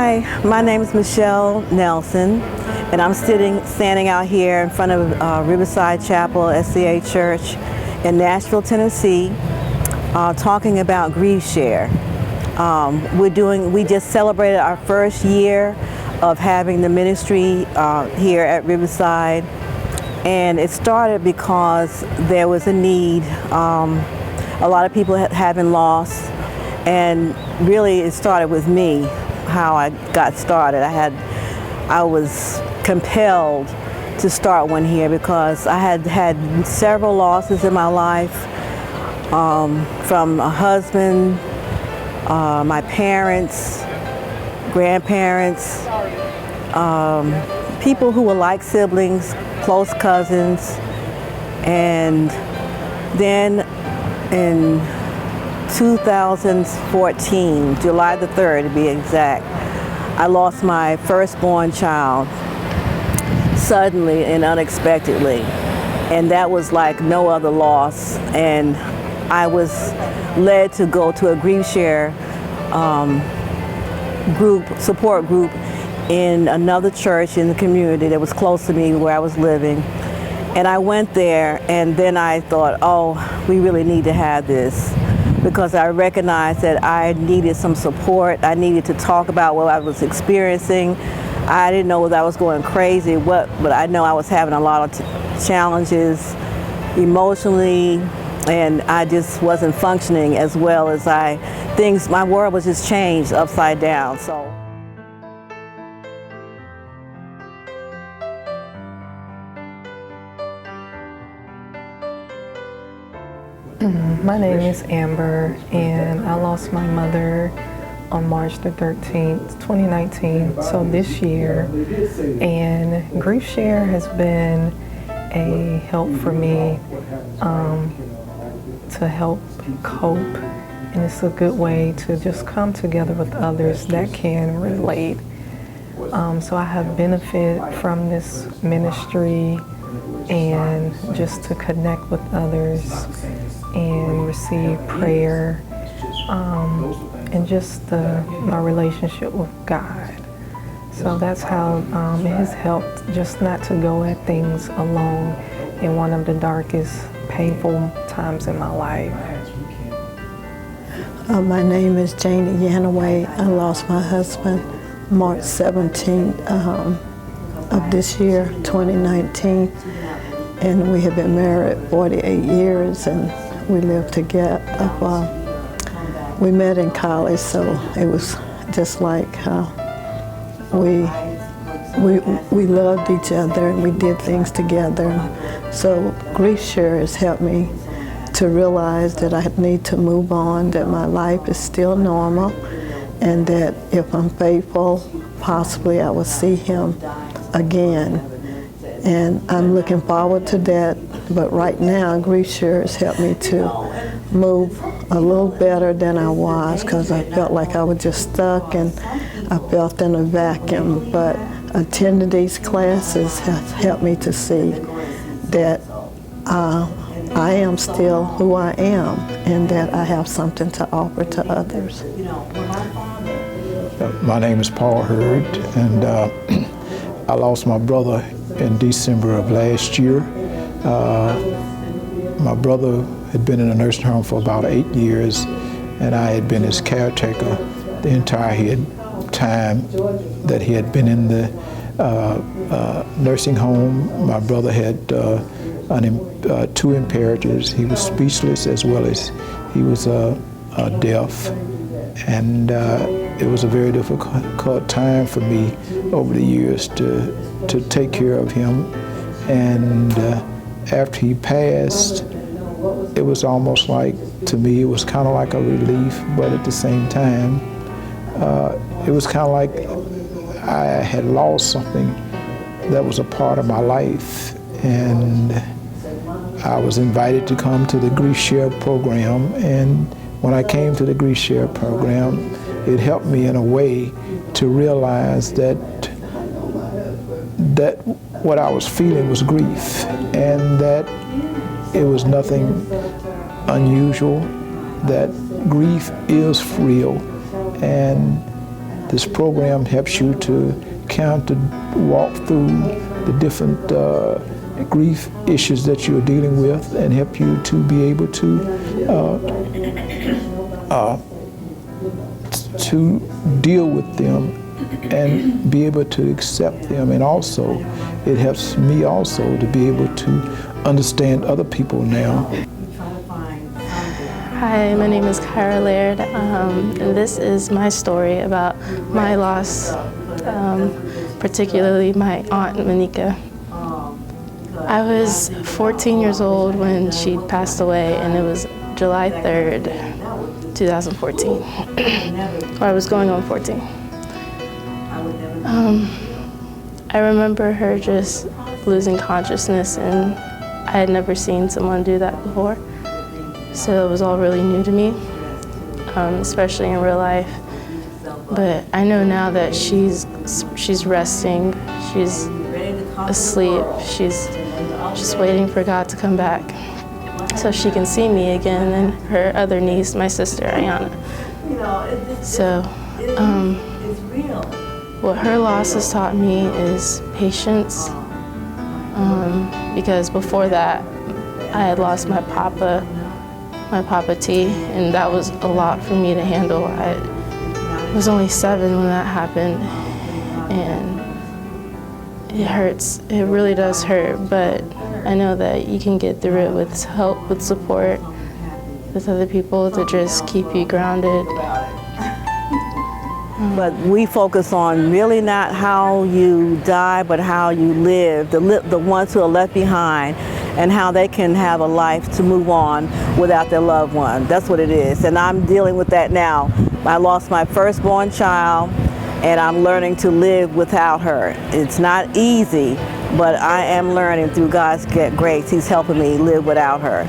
Hi, my name is Michele Nelson, and I'm standing out here in front of Riverside Chapel SCA Church in Nashville, Tennessee, talking about Grief Share. We just celebrated our first year of having the ministry here at Riverside, and it started because there was a need. A lot of people having lost, and really it started with me, how I got started. I was compelled to start one here because I had had several losses in my life, from a husband, my parents, grandparents, people who were like siblings, close cousins, and then in 2014, July the 3rd to be exact, I lost my firstborn child suddenly and unexpectedly, and that was like no other loss. And I was led to go to a Grief Share support group in another church in the community that was close to me where I was living. And I went there, and then I thought, oh, we really need to have this, because I recognized that I needed some support. I needed to talk about what I was experiencing. I didn't know whether I was going crazy, but I know I was having a lot of challenges emotionally, and I just wasn't functioning as well as my world was just changed upside down. So. My name is Amber, and I lost my mother on March the 13th, 2019, so this year. And Grief Share has been a help for me to help cope, and it's a good way to just come together with others that can relate. So I have benefited from this ministry, and just to connect with others and receive prayer, and just my relationship with God. So that's how it has helped, just not to go at things alone in one of the darkest, painful times in my life. My name is Janie Nelson. I lost my husband March 17th of this year, 2019. And we have been married 48 years, and we lived together. We met in college, so it was just like we loved each other and we did things together. So Grief Share has helped me to realize that I need to move on, that my life is still normal, and that if I'm faithful, possibly I will see him again. And I'm looking forward to that, but right now Grief Share has helped me to move a little better than I was, because I felt like I was just stuck and I felt in a vacuum. But attending these classes has helped me to see that I am still who I am, and that I have something to offer to others. My name is Paul Hurd, and I lost my brother in December of last year. My brother had been in a nursing home for about 8 years, and I had been his caretaker the entire time that he had been in the nursing home. My brother had two impairments. He was speechless, as well as he was deaf, and it was a very difficult time for me over the years to take care of him. And after he passed, it was almost like, to me, it was kind of like a relief, but at the same time, it was kind of like I had lost something that was a part of my life. And I was invited to come to the Grief Share program, and when I came to the Grief Share program, it helped me in a way to realize that what I was feeling was grief, and that it was nothing unusual, that grief is real, and This program helps you to walk through the different grief issues that you're dealing with, and help you to be able to deal with them and be able to accept them. And also, it helps me also to be able to understand other people now. Hi, my name is Laird, and this is my story about my loss, particularly my aunt Monica. I was 14 years old when she passed away, and it was July 3rd, 2014. I was going on 14. I remember her just losing consciousness, and I had never seen someone do that before. So it was all really new to me, especially in real life. But I know now that she's resting, she's asleep, she's just waiting for God to come back so she can see me again, and her other niece, my sister, Ayana. So what her loss has taught me is patience, because before that, I had lost my Papa T, and that was a lot for me to handle. I was only 7 when that happened, and it hurts. It really does hurt, but I know that you can get through it with help, with support, with other people to just keep you grounded. But we focus on really not how you die, but how you live, the ones who are left behind, and how they can have a life to move on without their loved one. That's what it is, and I'm dealing with that now. I lost my firstborn child, and I'm learning to live without her. It's not easy, but I am learning through God's grace. He's helping me live without her.